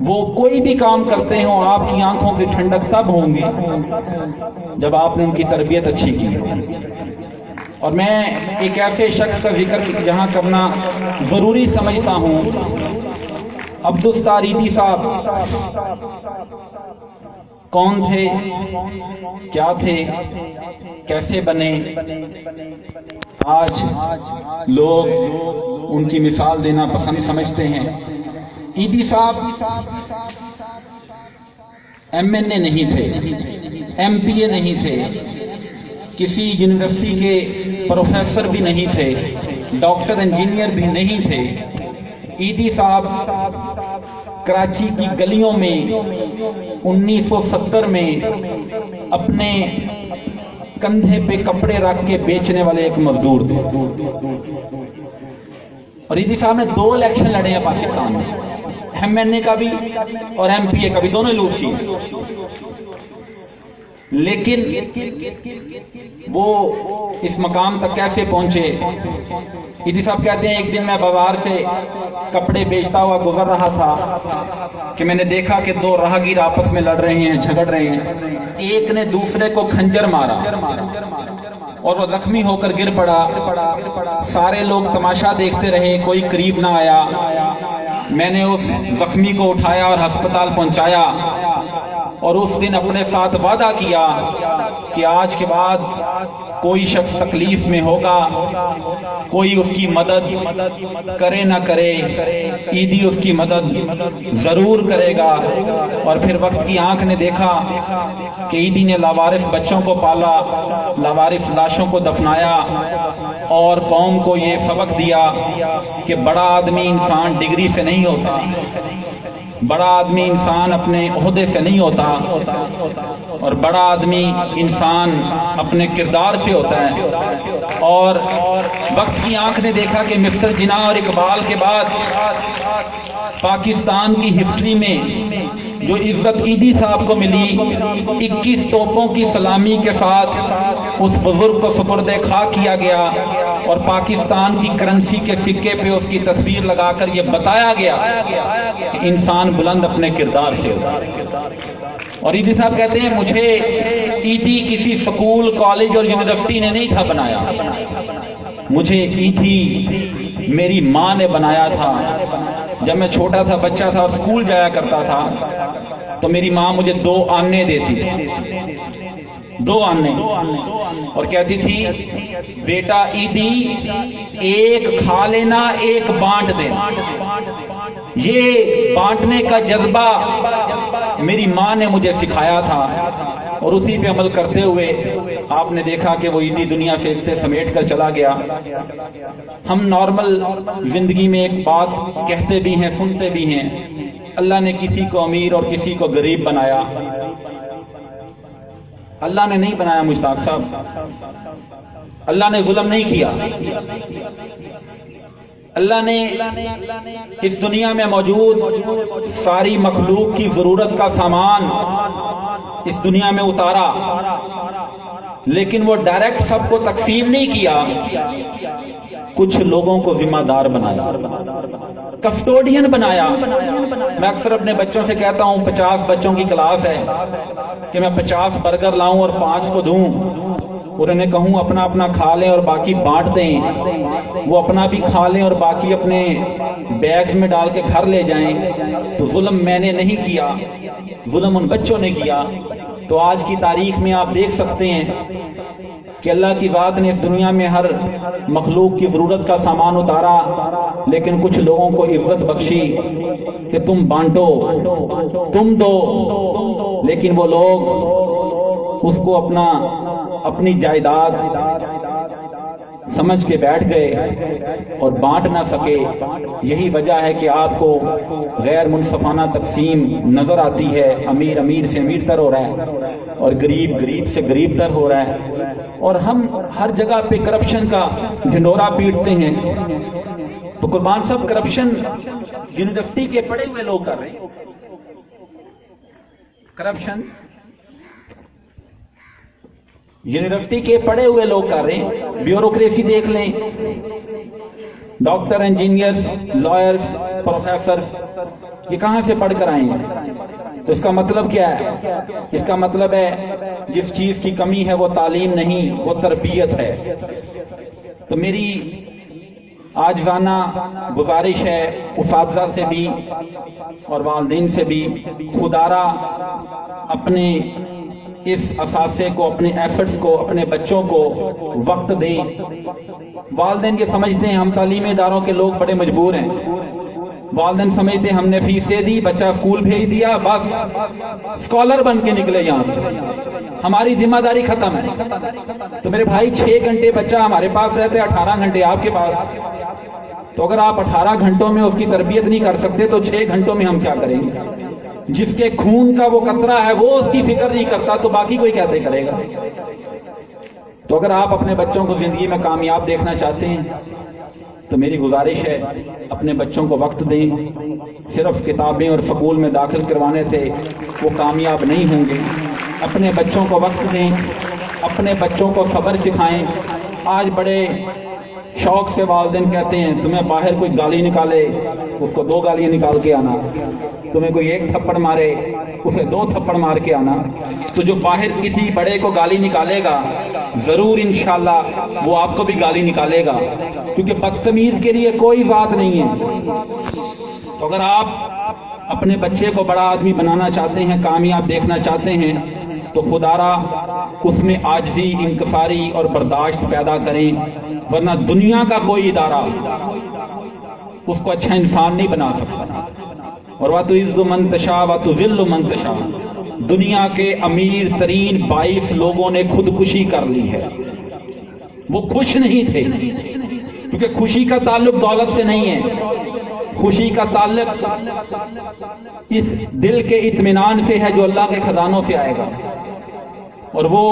وہ کوئی بھی کام کرتے ہوں آپ کی آنکھوں کی ٹھنڈک تب ہوں گی جب آپ نے ان کی تربیت اچھی کی ہو. اور میں ایک ایسے شخص کا ذکر یہاں کرنا ضروری سمجھتا ہوں، عبدالستار ایدی صاحب کون تھے، کیا تھے، کیسے بنے؟ آج لوگ ان کی مثال دینا پسند سمجھتے ہیں. ایدی صاحب ایم این اے نہیں تھے، ایم پی اے نہیں تھے، کسی یونیورسٹی کے پروفیسر بھی نہیں تھے، ڈاکٹر انجینئر بھی نہیں تھے. ایدی صاحب کراچی کی گلیوں میں 1970 میں اپنے کندھے پہ کپڑے رکھ کے بیچنے والے ایک مزدور تھے. اور ایدی صاحب نے 2 الیکشن لڑے ہیں پاکستان میں، ایم این اے کا بھی اور ایم پی اے کا بھی، دونوں لوٹ کی. لیکن وہ اس مقام تک کیسے پہنچے؟ ایدی صاحب کہتے ہیں ایک دن میں بازار سے کپڑے بیچتا ہوا گزر رہا تھا کہ میں نے دیکھا کہ 2 راہگیر آپس میں لڑ رہے ہیں، جھگڑ رہے ہیں. ایک نے دوسرے کو کھنجر مارا اور وہ زخمی ہو کر گر پڑا. سارے لوگ تماشا دیکھتے رہے، کوئی قریب نہ آیا. میں نے اس زخمی کو اٹھایا اور ہسپتال پہنچایا اور اس دن اپنے ساتھ وعدہ کیا کہ آج کے بعد کوئی شخص تکلیف میں ہوگا، کوئی اس کی مدد کرے نہ کرے، ایدی اس کی مدد ضرور کرے گا. اور پھر وقت کی آنکھ نے دیکھا کہ ایدی نے لاوارث بچوں کو پالا، لاوارث لاشوں کو دفنایا اور قوم کو یہ سبق دیا کہ بڑا آدمی انسان ڈگری سے نہیں ہوتا، بڑا آدمی انسان اپنے عہدے سے نہیں ہوتا، اور بڑا آدمی انسان اپنے کردار سے ہوتا ہے. اور وقت کی آنکھ نے دیکھا کہ مسٹر جناح اور اقبال کے بعد پاکستان کی ہسٹری میں جو عزت ایدی صاحب کو ملی، 21 توپوں کی سلامی کے ساتھ اس بزرگ کو سپرد خاک کیا گیا اور پاکستان کی کرنسی کے سکے پہ اس کی تصویر لگا کر یہ بتایا گیا کہ انسان بلند اپنے کردار سے ہوتا ہے. اور ایدی صاحب کہتے ہیں مجھے ایدی کسی سکول، کالج اور یونیورسٹی نے نہیں تھا بنایا، مجھے ایدی میری ماں نے بنایا تھا. جب میں چھوٹا سا بچہ تھا اور اسکول جایا کرتا تھا تو میری ماں مجھے 2 آنے دیتی تھی، 2 آنے، اور کہتی تھی بیٹا ایدی ایک کھا لینا، ایک بانٹ دینا. یہ بانٹنے کا جذبہ میری ماں نے مجھے سکھایا تھا اور اسی پہ عمل کرتے ہوئے آپ نے دیکھا کہ وہ ایدی دنیا سے اسے سمیٹ کر چلا گیا. ہم نارمل زندگی میں ایک بات کہتے بھی ہیں، سنتے بھی ہیں، اللہ نے کسی کو امیر اور کسی کو غریب بنایا. اللہ نے نہیں بنایا مشتاق صاحب، اللہ نے ظلم نہیں کیا. اللہ نے اس دنیا میں موجود ساری مخلوق کی ضرورت کا سامان اس دنیا میں اتارا، لیکن وہ ڈائریکٹ سب کو تقسیم نہیں کیا، کچھ لوگوں کو ذمہ دار بنایا، کسٹوڈین بنایا. میں اکثر اپنے بچوں سے کہتا ہوں 50 بچوں کی کلاس ہے کہ میں 50 برگر لاؤں اور 5 کو دوں اور انہیں کہوں اپنا اپنا کھا لیں اور باقی بانٹ دیں. وہ اپنا بھی کھا لیں اور باقی اپنے بیگز میں ڈال کے گھر لے جائیں. تو ظلم میں نے نہیں کیا، ظلم ان بچوں نے کیا. تو آج کی تاریخ میں آپ دیکھ سکتے ہیں کہ اللہ کی ذات نے اس دنیا میں ہر مخلوق کی ضرورت کا سامان اتارا، لیکن کچھ لوگوں کو عزت بخشی کہ تم بانٹو، تم دو. لیکن وہ لوگ اس کو اپنی جائیداد سمجھ کے بیٹھ گئے اور بانٹ نہ سکے. یہی وجہ ہے کہ آپ کو غیر منصفانہ تقسیم نظر آتی ہے. امیر امیر سے امیر تر ہو رہا ہے اور غریب غریب سے غریب تر ہو رہا ہے، اور ہم ہر جگہ پہ کرپشن کا ڈھنڈورا پیٹتے ہیں. تو قربان صاحب کرپشن یونیورسٹی کے پڑھے ہوئے لوگ کر رہے ہیں. کرپشن یونیورسٹی کے پڑھے ہوئے لوگ کر رہے ہیں. بیوروکریسی دیکھ لیں، ڈاکٹر، انجینئرز، لائرز، پروفیسرز یہ کہاں سے پڑھ کر آئیں گے؟ تو اس کا مطلب کیا ہے؟ اس کا مطلب ہے جس چیز کی کمی ہے وہ تعلیم نہیں، وہ تربیت ہے۔ تو میری عاجزانہ گزارش ہے اساتذہ سے بھی اور والدین سے بھی، خدارا اپنے اس اثاثے کو، اپنے ایفرٹس کو، اپنے بچوں کو وقت دیں۔ والدین یہ سمجھتے ہیں ہم تعلیمی اداروں کے لوگ بڑے مجبور ہیں، والدین سمجھتے ہیں ہم نے فیس دے دی، بچہ اسکول بھیج دیا، بس اسکالر بن کے نکلے یہاں سے، ہماری ذمہ داری ختم ہے۔ تو میرے بھائی 6 گھنٹے بچہ ہمارے پاس رہتے، 18 گھنٹے آپ کے پاس۔ تو اگر آپ 18 گھنٹوں میں اس کی تربیت نہیں کر سکتے تو 6 گھنٹوں میں ہم کیا کریں گے؟ جس کے خون کا وہ قطرہ ہے وہ اس کی فکر نہیں کرتا تو باقی کوئی کیسے کرے گا؟ تو اگر آپ اپنے بچوں کو زندگی میں کامیاب دیکھنا چاہتے ہیں تو میری گزارش ہے اپنے بچوں کو وقت دیں۔ صرف کتابیں اور سکول میں داخل کروانے سے وہ کامیاب نہیں ہوں گے۔ اپنے بچوں کو وقت دیں، اپنے بچوں کو صبر سکھائیں۔ آج بڑے شوق سے والدین کہتے ہیں تمہیں باہر کوئی گالی نکالے اس کو 2 گالیاں نکال کے آنا، تمہیں کوئی 1 تھپڑ مارے اسے 2 تھپڑ مار کے آنا۔ تو جو باہر کسی بڑے کو گالی نکالے گا ضرور انشاءاللہ وہ آپ کو بھی گالی نکالے گا، کیونکہ بدتمیز کے لیے کوئی بات نہیں ہے۔ تو اگر آپ اپنے بچے کو بڑا آدمی بنانا چاہتے ہیں، کامیاب دیکھنا چاہتے ہیں تو خدارا اس میں عاجزی، انکساری اور برداشت پیدا کریں، ورنہ دنیا کا کوئی ادارہ اس کو اچھا انسان نہیں بنا سکتا۔ اور وَتُعِزُّ مَن تَشَاءُ وَتُذِلُّ مَن تَشَاءُ، دنیا کے امیر ترین 22 لوگوں نے خودکشی کر لی ہے، وہ خوش نہیں تھے، کیونکہ خوشی کا تعلق دولت سے نہیں ہے، خوشی کا تعلق اس دل کے اطمینان سے ہے جو اللہ کے خزانوں سے آئے گا، اور وہ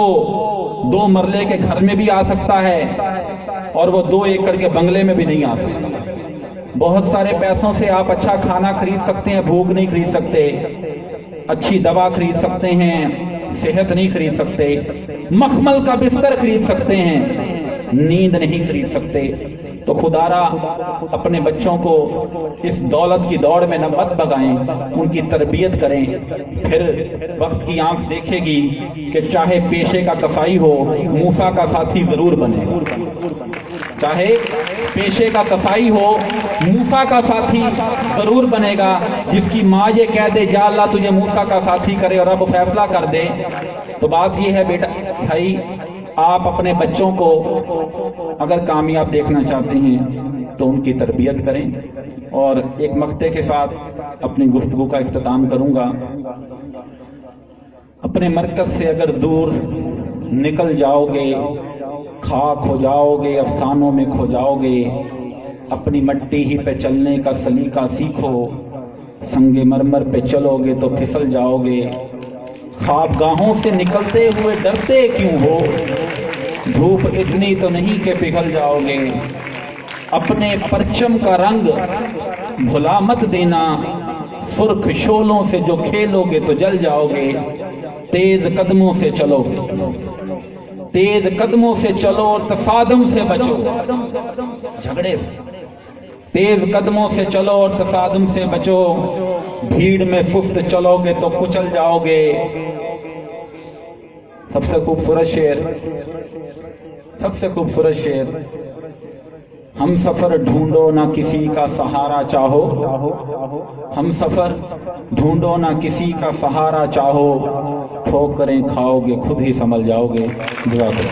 2 مرلے کے گھر میں بھی آ سکتا ہے اور وہ 2 ایکڑ کے بنگلے میں بھی نہیں آ سکتا۔ بہت سارے پیسوں سے آپ اچھا کھانا خرید سکتے ہیں، بھوک نہیں خرید سکتے، اچھی دوا خرید سکتے ہیں، صحت نہیں خرید سکتے، مخمل کا بستر خرید سکتے ہیں، نیند نہیں خرید سکتے۔ تو خدارا اپنے بچوں کو اس دولت کی دوڑ میں نہ مت بگائیں، ان کی تربیت کریں، پھر وقت کی آنکھ دیکھے گی کہ چاہے پیشے کا کسائی ہو موسیٰ کا ساتھی ضرور بنے گا، چاہے پیشے کا کسائی ہو موسیٰ کا ساتھی ضرور بنے گا۔ جس کی ماں یہ کہہ دے یا اللہ تجھے موسیٰ کا ساتھی کرے اور اب فیصلہ کر دے، تو بات یہ ہے بیٹا بھائی آپ اپنے بچوں کو اگر کامیاب دیکھنا چاہتے ہیں تو ان کی تربیت کریں۔ اور ایک مقطع کے ساتھ اپنی گفتگو کا اختتام کروں گا۔ اپنے مرکز سے اگر دور نکل جاؤ گے خاک ہو جاؤ گے، افسانوں میں کھو جاؤ گے، اپنی مٹی ہی پہ چلنے کا سلیقہ سیکھو، سنگ مرمر پہ چلو گے تو پھسل جاؤ گے، خوابگاہوں سے نکلتے ہوئے ڈرتے کیوں ہو، دھوپ اتنی تو نہیں کہ پگھل جاؤ گے، اپنے پرچم کا رنگ بھلا مت دینا، سرخ شولوں سے جو کھیلو گے تو جل جاؤ گے، تیز قدموں سے چلو، تیز قدموں سے چلو اور تصادم سے بچو، جھگڑے سے تیز قدموں سے چلو اور تصادم سے بچو، بھیڑ میں سست چلو گے تو کچل جاؤ گے۔ سب سے خوبصورت شعر، سب سے خوبصورت شعر، ہم سفر ڈھونڈو نہ کسی کا سہارا چاہو، ہم سفر ڈھونڈو نہ کسی کا سہارا چاہو، ٹھوکریں کھاؤ گے خود ہی سنبھل جاؤ گے۔ دعا کرو۔